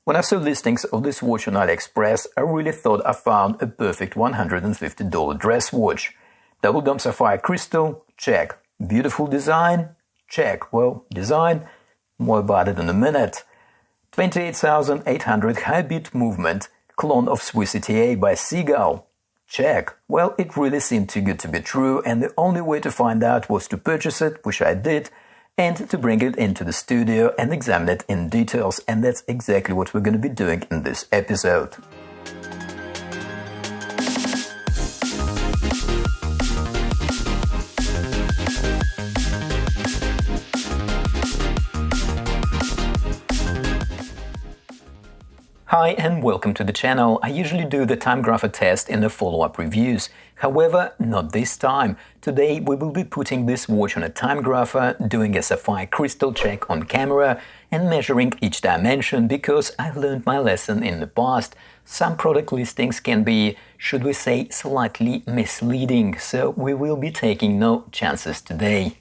When I saw listings of this watch on AliExpress, I really thought I found a perfect $150 dress watch. Double dome sapphire crystal? Check. Beautiful design? Check. Well, design? More about it in a minute. 28,800 high beat movement, clone of Swiss ETA by Sea-Gull? Check. Well, it really seemed too good to be true, and the only way to find out was to purchase it, which I did, and to bring it into the studio and examine it in details, and that's exactly what we're going to be doing in this episode. Hi and welcome to the channel. I usually do the Timegrapher test in the follow-up reviews. However, not this time. Today we will be putting this watch on a Timegrapher, doing a Sapphire Crystal check on camera and measuring each dimension because I've learned my lesson in the past. Some product listings can be, should we say, slightly misleading, so we will be taking no chances today.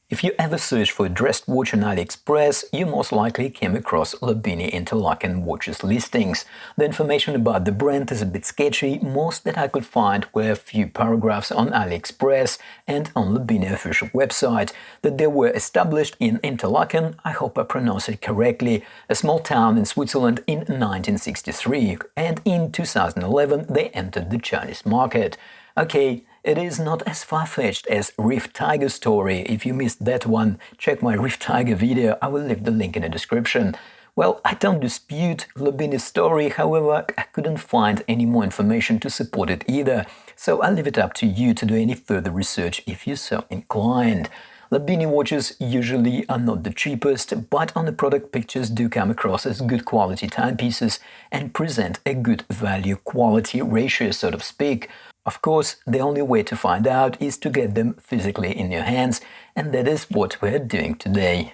If you ever search for a dressed watch on AliExpress, you most likely came across LOBINNI Interlaken watches listings. The information about the brand is a bit sketchy. Most that I could find were a few paragraphs on AliExpress and on LOBINNI official website. That they were established in Interlaken, I hope I pronounce it correctly, a small town in Switzerland in 1963, and in 2011 they entered the Chinese market. Okay, it is not as far-fetched as Rift Tiger story. If you missed that one, check my Rift Tiger video, I will leave the link in the description. Well, I don't dispute LOBINNI's story, however, I couldn't find any more information to support it either, so I'll leave it up to you to do any further research if you're so inclined. LOBINNI watches usually are not the cheapest, but on the product pictures do come across as good quality timepieces and present a good value-quality ratio, so to speak. Of course, the only way to find out is to get them physically in your hands, and that is what we're doing today.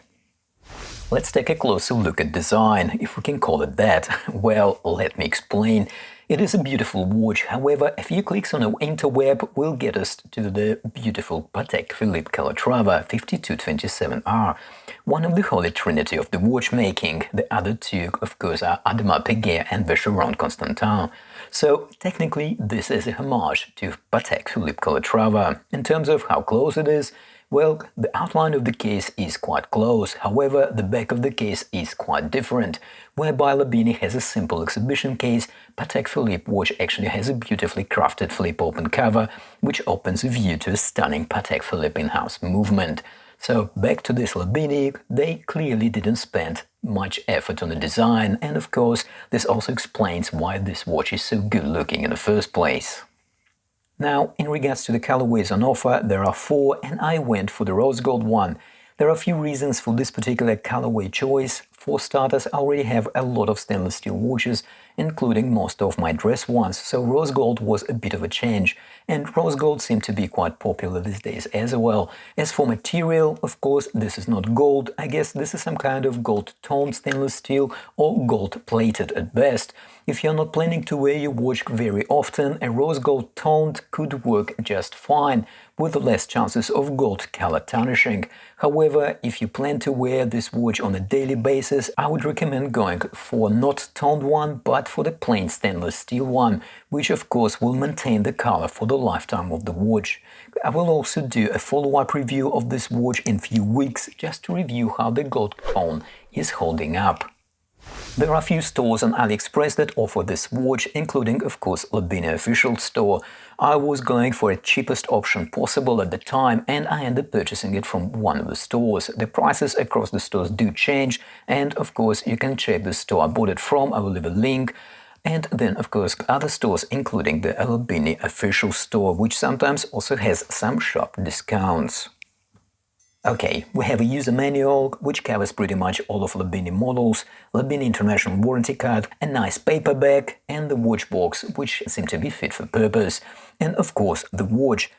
Let's take a closer look at design, if we can call it that. Well, let me explain. It is a beautiful watch, however, a few clicks on the interweb will get us to the beautiful Patek Philippe Calatrava 5227R, one of the holy trinity of the watchmaking. The other two, of course, are Audemars Piguet and Vacheron Constantin. So, technically, this is a homage to Patek Philippe Calatrava. In terms of how close it is, well, the outline of the case is quite close, however, the back of the case is quite different. Whereby LOBINNI has a simple exhibition case, Patek Philippe watch actually has a beautifully crafted flip-open cover, which opens a view to a stunning Patek Philippe in-house movement. So, back to this LOBINNI, they clearly didn't spend much effort on the design, and of course, this also explains why this watch is so good looking in the first place. Now, in regards to the colorways on offer, there are 4 and I went for the rose gold one. There are a few reasons for this particular colorway choice. For starters, I already have a lot of stainless steel watches, including most of my dress ones, so rose gold was a bit of a change, and rose gold seemed to be quite popular these days as well. As for material, of course, this is not gold. I guess this is some kind of gold-toned stainless steel or gold-plated at best. If you're not planning to wear your watch very often, a rose gold toned could work just fine, with less chances of gold color tarnishing. However, if you plan to wear this watch on a daily basis, I would recommend going for not toned one, but for the plain stainless steel one, which of course will maintain the color for the lifetime of the watch. I will also do a follow-up review of this watch in few weeks, just to review how the gold tone is holding up. There are a few stores on AliExpress that offer this watch, including, of course, LOBINNI official store. I was going for a cheapest option possible at the time, and I ended up purchasing it from one of the stores. The prices across the stores do change, and of course you can check the store I bought it from, I will leave a link. And then, of course, other stores, including the LOBINNI official store, which sometimes also has some sharp discounts. Okay, we have a user manual, which covers pretty much all of LOBINNI models, LOBINNI international warranty card, a nice paperback, and the watch box, which seem to be fit for purpose. And of course, the watch.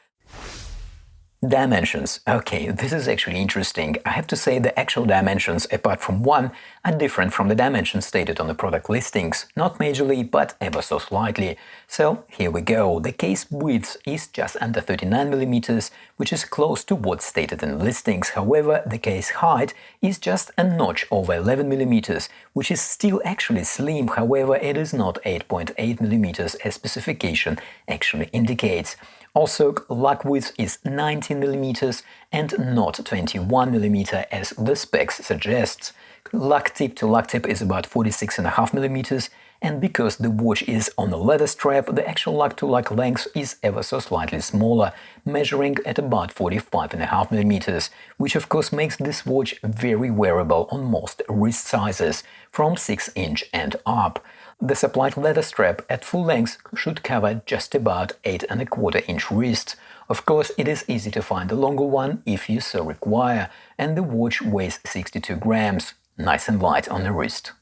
Dimensions. Okay, this is actually interesting. I have to say the actual dimensions, apart from one, are different from the dimensions stated on the product listings. Not majorly, but ever so slightly. So here we go. The case width is just under 39mm, which is close to what's stated in the listings. However, the case height is just a notch over 11mm, which is still actually slim. However, it is not 8.8mm as specification actually indicates. Also, lug width is 19mm and not 21mm as the specs suggests. Lug tip to lug tip is about 46.5mm, and because the watch is on a leather strap, the actual lug to lug length is ever so slightly smaller, measuring at about 45.5mm, which of course makes this watch very wearable on most wrist sizes, from 6-inch and up. The supplied leather strap at full length should cover just about 8.25-inch wrists. Of course, it is easy to find a longer one if you so require, and the watch weighs 62 grams, nice and light on the wrist.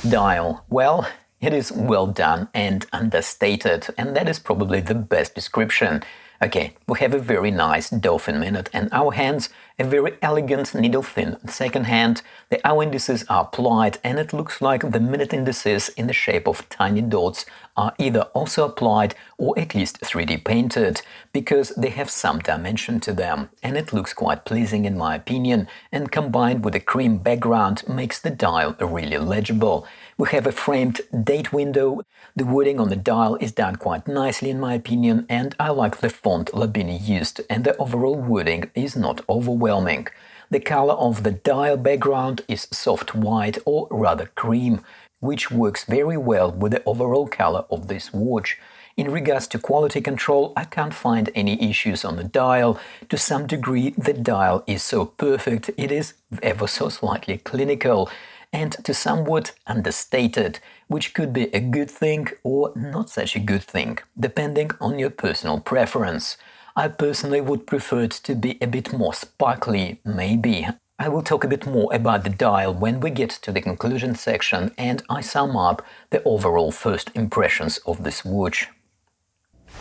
Dial. Well, it is well done and understated, and that is probably the best description. Okay, we have a very nice dolphin minute in our hands, a very elegant needle-thin second hand. The hour indices are applied, and it looks like the minute indices in the shape of tiny dots are either also applied or at least 3D painted, because they have some dimension to them, and it looks quite pleasing in my opinion, and combined with a cream background makes the dial really legible. We have a framed date window. The wording on the dial is done quite nicely in my opinion, and I like the font Lobinni used, and the overall wording is not overwhelming. The color of the dial background is soft white or rather cream, which works very well with the overall color of this watch. In regards to quality control, I can't find any issues on the dial. To some degree, the dial is so perfect it is ever so slightly clinical, and to somewhat understated, which could be a good thing or not such a good thing, depending on your personal preference. I personally would prefer it to be a bit more sparkly, maybe. I will talk a bit more about the dial when we get to the conclusion section and I sum up the overall first impressions of this watch.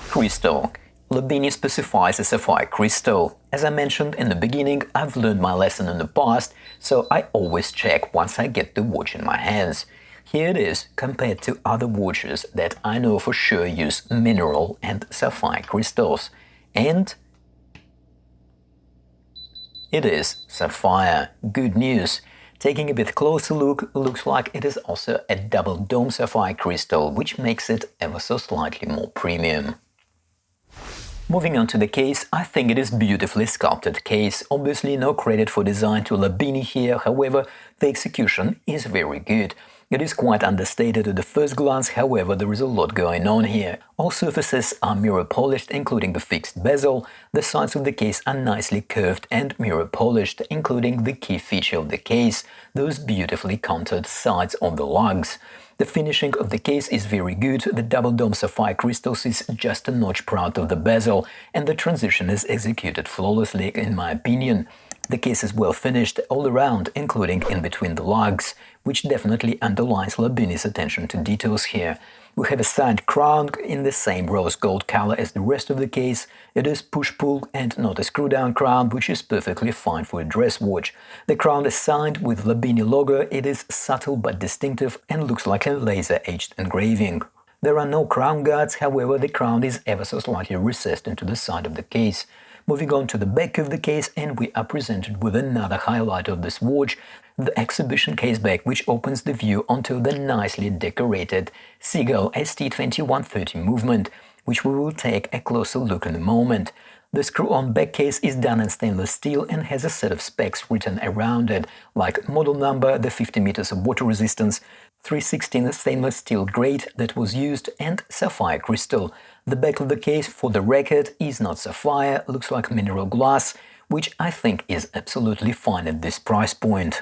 Crystal. Lobinni specifies a sapphire crystal. As I mentioned in the beginning, I've learned my lesson in the past, so I always check once I get the watch in my hands. Here it is compared to other watches that I know for sure use mineral and sapphire crystals. And it is sapphire. Good news. Taking a bit closer look, looks like it is also a double dome sapphire crystal, which makes it ever so slightly more premium. Moving on to the case, I think it is beautifully sculpted case. Obviously no credit for design to Lobinni here, however, the execution is very good. It is quite understated at the first glance, however there is a lot going on here. All surfaces are mirror polished, including the fixed bezel. The sides of the case are nicely curved and mirror polished, including the key feature of the case, those beautifully contoured sides of the lugs. The finishing of the case is very good, the double dome sapphire crystals is just a notch proud of the bezel, and the transition is executed flawlessly in my opinion. The case is well finished all around, including in between the lugs, which definitely underlines Lobinni's attention to details here. We have a signed crown in the same rose gold color as the rest of the case. It is push-pull and not a screw-down crown, which is perfectly fine for a dress watch. The crown is signed with Lobinni logo. It is subtle but distinctive and looks like a laser-etched engraving. There are no crown guards, however the crown is ever so slightly recessed into the side of the case. Moving on to the back of the case, and we are presented with another highlight of this watch, the exhibition case back, which opens the view onto the nicely decorated Sea-Gull ST2130 movement, which we will take a closer look in a moment. The screw-on back case is done in stainless steel and has a set of specs written around it, like model number, the 50 meters of water resistance, 316 stainless steel grade that was used, and sapphire crystal. The back of the case, for the record, is not sapphire, looks like mineral glass, which I think is absolutely fine at this price point.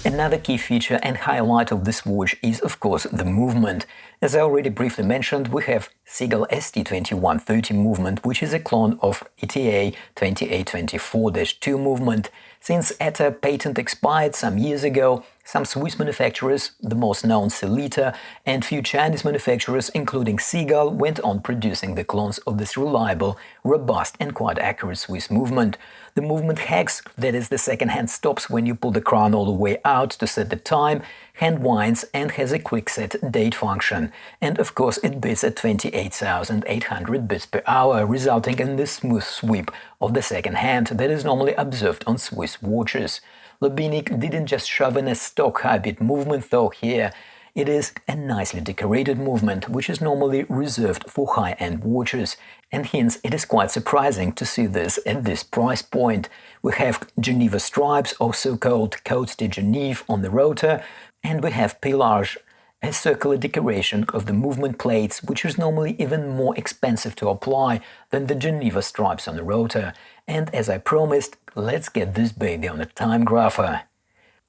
Another key feature and highlight of this watch is, of course, the movement. As I already briefly mentioned, we have Sea-Gull ST2130 movement, which is a clone of ETA 2824-2 movement. Since ETA patent expired some years ago, Some Swiss manufacturers, the most known Celita, and few Chinese manufacturers including Sea-Gull went on producing the clones of this reliable, robust and quite accurate Swiss movement. The movement hex, that is the second hand stops when you pull the crown all the way out to set the time, hand winds and has a quick set date function. And of course it beats at 28,800 bits per hour, resulting in this smooth sweep of the second hand that is normally observed on Swiss watches. Lobinni didn't just shove in a stock high-beat movement though here. It is a nicely decorated movement, which is normally reserved for high-end watches, and hence it is quite surprising to see this at this price point. We have Geneva stripes, or so-called Côte de Genève, on the rotor, and we have pelage, a circular decoration of the movement plates, which is normally even more expensive to apply than the Geneva stripes on the rotor. And as I promised, let's get this baby on a Timegrapher.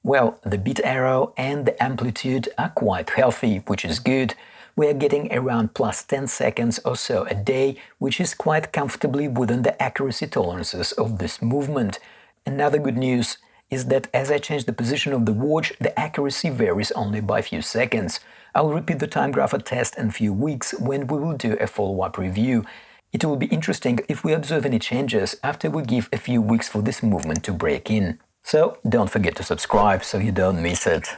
Well, the beat arrow and the amplitude are quite healthy, which is good. We are getting around plus 10 seconds or so a day, which is quite comfortably within the accuracy tolerances of this movement. Another good news is that as I change the position of the watch, the accuracy varies only by a few seconds. I'll repeat the Timegrapher test in a few weeks when we will do a follow-up review. It will be interesting if we observe any changes after we give a few weeks for this movement to break in. So don't forget to subscribe so you don't miss it.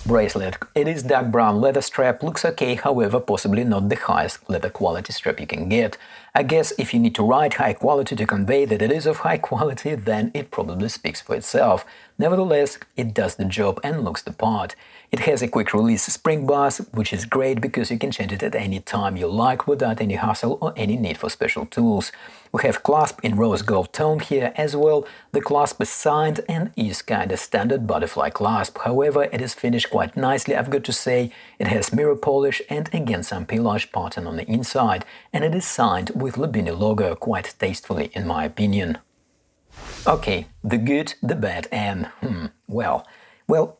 Bracelet. It is dark brown leather strap, looks okay, however possibly not the highest leather quality strap you can get. I guess if you need to write high quality to convey that it is of high quality, then it probably speaks for itself. Nevertheless, it does the job and looks the part. It has a quick release spring bars, which is great because you can change it at any time you like without any hassle or any need for special tools. We have clasp in rose gold tone here as well. The clasp is signed and is kinda standard butterfly clasp, however it is finished quite nicely, I've got to say. It has mirror polish and again some pelage pattern on the inside, and it is signed with Lobinni logo quite tastefully in my opinion. Okay, the good, the bad and well,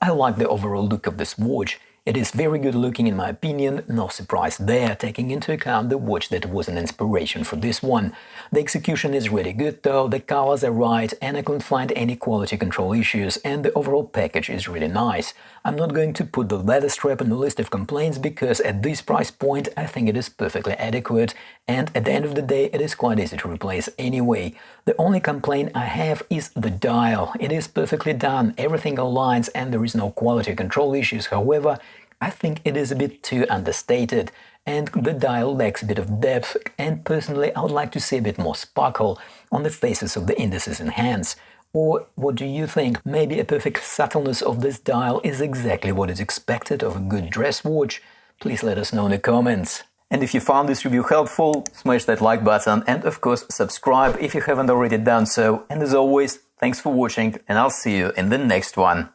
I like the overall look of this watch. It is very good looking in my opinion, no surprise there, taking into account the watch that was an inspiration for this one. The execution is really good though, the colors are right and I couldn't find any quality control issues, and the overall package is really nice. I'm not going to put the leather strap on the list of complaints because at this price point I think it is perfectly adequate, and at the end of the day it is quite easy to replace anyway. The only complaint I have is the dial. It is perfectly done, everything aligns and there is no quality control issues, however I think it is a bit too understated and the dial lacks a bit of depth, and personally I would like to see a bit more sparkle on the faces of the indices and hands. Or what do you think? Maybe a perfect subtleness of this dial is exactly what is expected of a good dress watch? Please let us know in the comments. And if you found this review helpful, smash that like button and of course subscribe if you haven't already done so. And as always, thanks for watching and I'll see you in the next one.